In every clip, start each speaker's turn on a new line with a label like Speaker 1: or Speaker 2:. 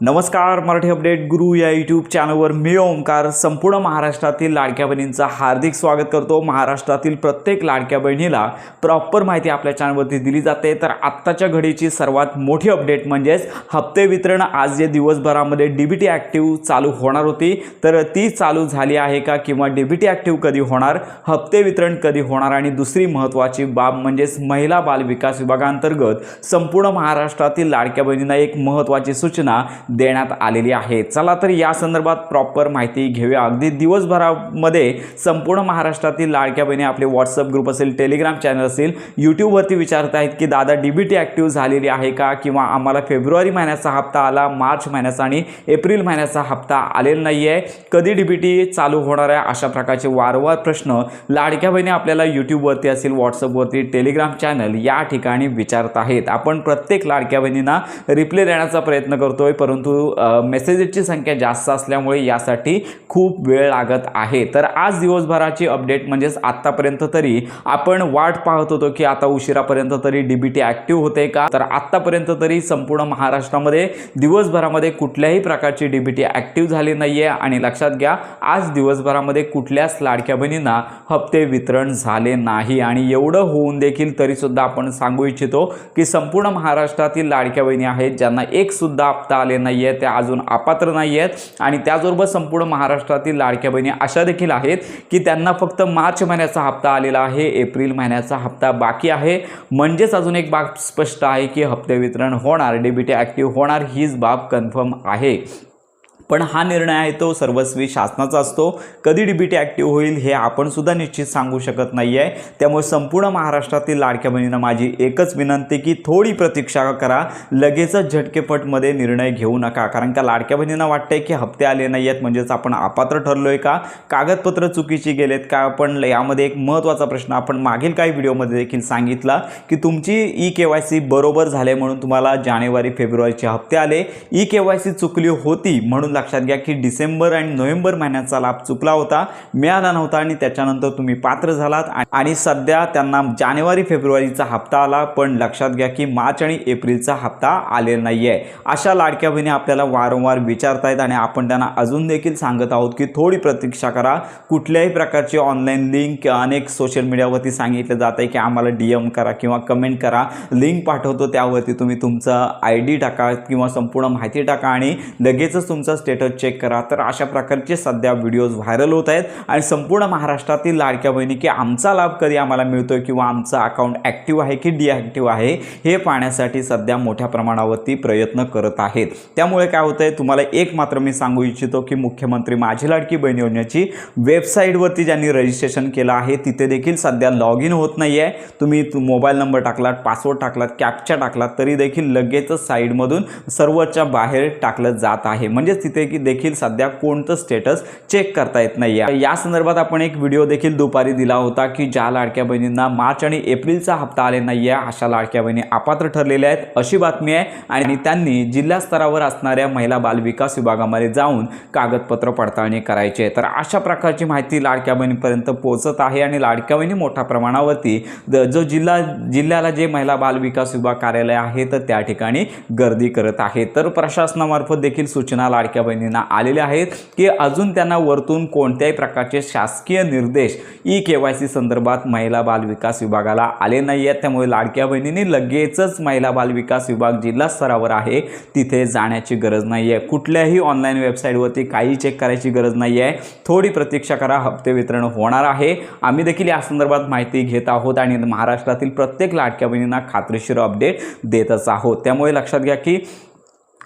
Speaker 1: नमस्कार, मराठी अपडेट गुरु या यूट्यूब चॅनलवर मी ओमकार संपूर्ण महाराष्ट्रातील लाडक्या बहिणींचा हार्दिक स्वागत करतो। महाराष्ट्रातील प्रत्येक लाडक्या बहिणीला प्रॉपर माहिती आपल्या चॅनलवरती दिली जाते। तर आत्ताच्या घडीची सर्वात मोठी अपडेट म्हणजेच हप्ते वितरण आज जे दिवसभरामध्ये डीबीटी ॲक्टिव्ह चालू होणार होती तर ती चालू झाली आहे का, किंवा डीबीटी ॲक्टिव्ह कधी होणार, हप्ते वितरण कधी होणार, आणि दुसरी महत्त्वाची बाब म्हणजेच महिला बाल विकास विभागांतर्गत संपूर्ण महाराष्ट्रातील लाडक्या बहिणींना एक महत्त्वाची सूचना देण्यात आलेली आहे। चला तर या संदर्भात प्रॉपर माहिती घेऊया। अगदी दिवसभरामध्ये संपूर्ण महाराष्ट्रातील लाडक्या बहिणी आपले व्हॉट्सअप ग्रुप असेल, टेलिग्राम चॅनल असेल, यूट्यूबवरती विचारत आहेत की दादा डीबीटी ॲक्टिव्ह झालेली आहे का, किंवा आम्हाला फेब्रुवारी महिन्याचा हप्ता आला, मार्च महिन्याचा आणि एप्रिल महिन्याचा हप्ता आलेला नाही आहे, कधी डीबीटी चालू होणार आहे, अशा प्रकारचे वारंवार प्रश्न लाडक्या बहिणी आपल्याला यूट्यूबवरती असेल, व्हॉट्सअपवरती, टेलिग्राम चॅनल या ठिकाणी विचारत आहेत। आपण प्रत्येक लाडक्या बहिणींना रिप्लाय देण्याचा प्रयत्न करतोय, परंतु मेसेजेसची संख्या जास्त असल्यामुळे यासाठी खूप वेळ लागत आहे। तर आज दिवसभराची अपडेट म्हणजेच आतापर्यंत तरी आपण वाट पाहत होतो की आता उशिरापर्यंत तरी डीबीटी ॲक्टिव्ह होते का, तर आतापर्यंत तरी संपूर्ण महाराष्ट्रामध्ये दिवसभरामध्ये कुठल्याही प्रकारची डीबीटी ॲक्टिव्ह झाली नाहीये। आणि लक्षात घ्या, आज दिवसभरामध्ये कुठल्याच लाडक्या बहिणींना हप्ते वितरण झाले नाही। आणि एवढं होऊन देखील तरी सुद्धा आपण सांगू इच्छितो की संपूर्ण महाराष्ट्रातील लाडक्या बहिणी आहेत ज्यांना एक सुद्धा हप्ता आले नाही आहे, त्या अजून अपात्र नाही आहेत। आणि त्याचबरोबर संपूर्ण महाराष्ट्रातील लाडक्या बहिणी अशा देखील आहेत की त्यांना फक्त मार्च महिन्याचा हप्ता आलेला आहे, एप्रिल महिन्याचा हप्ता बाकी आहे। म्हणजेच अजून एक बाब स्पष्ट आहे की हप्ते वितरण होणार, डीबीटी ॲक्टिव्ह होणार, हीच बाब कन्फर्म आहे। पण हा निर्णय आहे तो सर्वस्वी शासनाचा असतो। कधी डीबीटी ॲक्टिव्ह होईल हे आपण सुद्धा निश्चित सांगू शकत नाही आहे। त्यामुळे संपूर्ण महाराष्ट्रातील लाडक्या बहिणींना माझी एकच विनंती की थोडी प्रतीक्षा करा, लगेचच झटकेपटमध्ये निर्णय घेऊ नका। कारण का लाडक्या बहिणींना वाटतंय की हप्ते आले नाही आहेत म्हणजेच आपण अपात्र ठरलोय का, कागदपत्र चुकीची गेलेत का। पण यामध्ये एक महत्त्वाचा प्रश्न आपण मागील काही व्हिडिओमध्ये देखील सांगितला की तुमची KYC बरोबर झाले म्हणून तुम्हाला जानेवारी फेब्रुवारीचे हप्ते आले, KYC चुकली होती म्हणून लक्षात घ्या की डिसेंबर आणि नोव्हेंबर महिन्याचा लाभ चुकला होता, मिळाला नव्हता, आणि त्याच्यानंतर तुम्ही पात्र झालात आणि सध्या त्यांना जानेवारी फेब्रुवारीचा हप्ता आला, पण लक्षात घ्या की मार्च आणि एप्रिलचा हप्ता आलेला नाही आहे। अशा लाडक्या बहिणी आपल्याला वारंवार विचारतायत आणि आपण त्यांना अजून देखील सांगत आहोत की थोडी प्रतीक्षा करा। कुठल्याही प्रकारची ऑनलाईन लिंक अनेक सोशल मीडियावरती सांगितलं जात आहे की आम्हाला DM करा किंवा कमेंट करा, लिंक पाठवतो त्यावरती तुम्ही तुमचा ID टाका किंवा संपूर्ण माहिती टाका आणि लगेचच तुमचा स्टेटस चेक करा। तर अशा प्रकारचे सध्या व्हिडिओज व्हायरल होत आहेत आणि संपूर्ण महाराष्ट्रातील लाडक्या बहिणी की आमचा लाभ कधी आम्हाला मिळतोय किंवा आमचं अकाउंट ॲक्टिव्ह आहे की डिॲक्टिव्ह आहे हे पाहण्यासाठी सध्या मोठ्या प्रमाणावरती प्रयत्न करत आहेत। त्यामुळे काय होतंय, तुम्हाला एक मात्र मी सांगू इच्छितो की मुख्यमंत्री माझी लाडकी बहीण योजनेची वेबसाईटवरती ज्यांनी रजिस्ट्रेशन केलं आहे तिथे देखील सध्या लॉग इन होत नाही आहे। तुम्ही मोबाईल नंबर टाकलात, पासवर्ड टाकलात, कॅप्चा टाकलात तरी देखील लगेचच साईडमधून सर्व्हरच्या बाहेर टाकलं जात आहे, म्हणजे तिथे की देखील सध्या कोणतं स्टेटस चेक करता येत नाही आहे। या संदर्भात आपण एक व्हिडिओ देखील दुपारी दिला होता की ज्या लाडक्या बहिणींना मार्च आणि एप्रिलचा हप्ता आले नाही आहे अशा लाडक्या बहिणी अपात्र ठरलेल्या आहेत अशी बातमी आहे। आणि त्यांनी जिल्हा स्तरावर असणाऱ्या महिला बाल विकास विभागामध्ये जाऊन कागदपत्र पडताळणी करायची आहे। तर अशा प्रकारची माहिती लाडक्या बहिणीपर्यंत पोहोचत आहे आणि लाडक्या बहिणी मोठ्या प्रमाणावरती जो जिल्ह्याला जे महिला बाल विकास विभाग कार्यालय आहे तर त्या ठिकाणी गर्दी करत आहे। तर प्रशासनामार्फत देखील सूचना लाडक्या बहिणींना आलेले आहेत की अजून त्यांना वरतून कोणत्याही प्रकारचे शासकीय निर्देश KYC संदर्भात महिला बाल विकास विभागाला आले नाही आहेत। त्यामुळे लाडक्या बहिणींनी लगेचच महिला बाल विकास विभाग जिल्हा स्तरावर आहे तिथे जाण्याची गरज नाही आहे। कुठल्याही ऑनलाईन वेबसाईटवरती काही चेक करायची गरज नाही आहे, थोडी प्रतीक्षा करा, हप्ते वितरण होणार आहे। आम्ही देखील या संदर्भात माहिती घेत आहोत आणि महाराष्ट्रातील प्रत्येक लाडक्या बहिणींना खात्रीशीर अपडेट देतच आहोत। त्यामुळे लक्षात घ्या की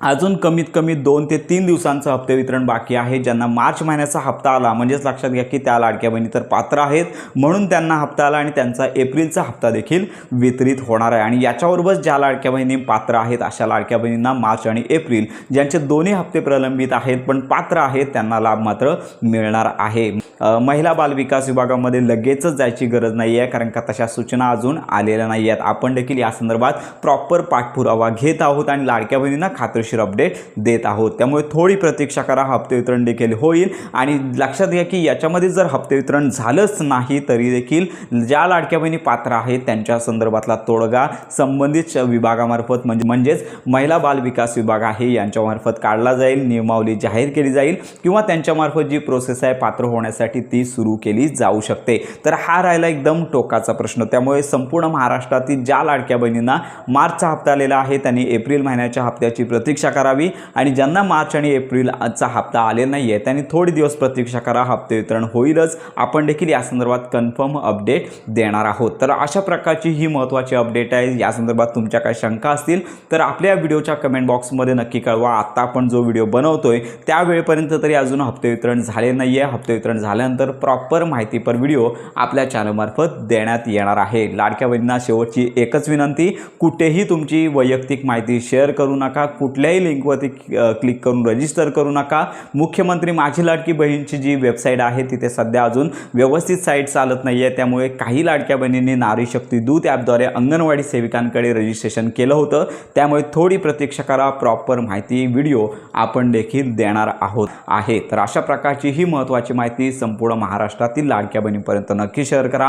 Speaker 1: अजून कमीत कमी 2 ते 3 दिवसांचं हप्ते वितरण बाकी आहे। ज्यांना मार्च महिन्याचा हप्ता आला म्हणजेच लक्षात घ्या की त्या लाडक्या बहिणी तर पात्र आहेत म्हणून त्यांना हप्ता आला आणि त्यांचा एप्रिलचा हप्ता देखील वितरित होणार आहे। आणि याच्याबरोबरच ज्या लाडक्या बहिणी पात्र आहेत अशा लाडक्या बहिणींना मार्च आणि एप्रिल ज्यांचे दोन्ही हप्ते प्रलंबित आहेत पण पात्र आहेत त्यांना लाभ मात्र मिळणार आहे। महिला बाल विकास विभागामध्ये लगेचच जायची गरज नाही आहे कारण का तशा सूचना अजून आलेल्या नाही आहेत। आपण देखील या संदर्भात प्रॉपर पाठपुरावा घेत आहोत आणि लाडक्या बहिणींना खात्री पद्धतशीर अपडेट देत आहोत। त्यामुळे थोडी प्रतीक्षा करा, हप्ते वितरण देखील होईल। आणि लक्षात घ्या की याच्यामध्ये जर हप्ते वितरण झालंच नाही तरी देखील ज्या लाडक्या बहिणी पात्र आहेत त्यांच्या संदर्भातला तोडगा संबंधित विभागामार्फत म्हणजेच महिला बाल विकास विभाग आहे यांच्यामार्फत काढला जाईल, नियमावली जाहीर केली जाईल किंवा त्यांच्यामार्फत जी प्रोसेस आहे पात्र होण्यासाठी ती सुरू केली जाऊ शकते। तर हा राहिला एकदम टोकाचा प्रश्न। त्यामुळे संपूर्ण महाराष्ट्रातील ज्या लाडक्या बहिणींना मार्चचा हप्ता आलेला आहे त्यांनी एप्रिल महिन्याच्या हप्त्याची प्रतीक्षा करावी आणि ज्यांना मार्च आणि एप्रिलचा हप्ता आले नाही आहे त्यांनी थोडे दिवस प्रतीक्षा करा, हप्ते वितरण होईलच। आपण देखील या संदर्भात कन्फर्म अपडेट देणार आहोत। तर अशा प्रकारची ही महत्त्वाची अपडेट आहे। या संदर्भात तुमच्या काही शंका असतील तर आपल्या व्हिडिओच्या कमेंट बॉक्समध्ये नक्की कळवा। आता आपण जो व्हिडिओ बनवतोय त्या वेळेपर्यंत तरी अजून हप्ते वितरण झाले नाही आहे। हप्ते वितरण झाल्यानंतर प्रॉपर माहितीपर व्हिडिओ आपल्या चॅनलमार्फत देण्यात येणार आहे। लाडक्या बहिणींना शेवटची एकच विनंती, कुठेही तुमची वैयक्तिक माहिती शेअर करू नका, कुठल्याही लिंकवरती क्लिक करून रजिस्टर करू नका। मुख्यमंत्री माझी लाडकी बहीणची जी वेबसाईट आहे तिथे सध्या अजून व्यवस्थित साईट चालत नाही आहे। त्यामुळे काही लाडक्या बहिणींनी नारी शक्ती दूत ॲपद्वारे अंगणवाडी सेविकांकडे रजिस्ट्रेशन केलं होतं। त्यामुळे थोडी प्रतीक्षा करा, प्रॉपर माहिती व्हिडिओ आपण देखील देणार आहोत आहे। तर अशा प्रकारची ही महत्त्वाची माहिती संपूर्ण महाराष्ट्रातील लाडक्या बहिणींपर्यंत नक्की शेअर करा।